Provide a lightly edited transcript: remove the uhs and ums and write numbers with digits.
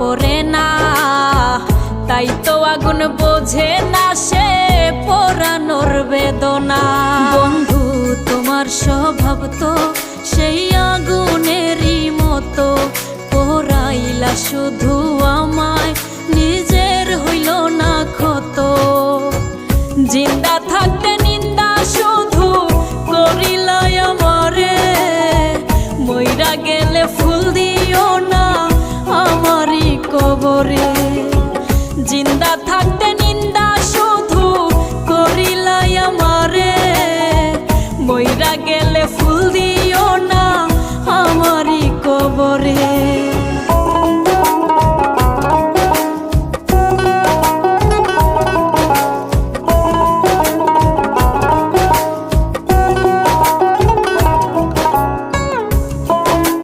পড়ে না, তাই তো আগুন বোঝে না সে পোড়ানোর বেদনা। বন্ধু তোমার স্বভাব তো সেই আগুনেরই মতো, পোড়াইলা শুধু আমায়, নিজের হইল না ক্ষত। জিন্দা থাকতে নিন্দা শুধু করিলাই আমারে, মইরা গেলে ফুল দিও না আমারই কবরে। জিন্দা থাকতে নিন্দা শুধু করিলাই আমারে, মইরা গেলে ফুল দিও না আমারই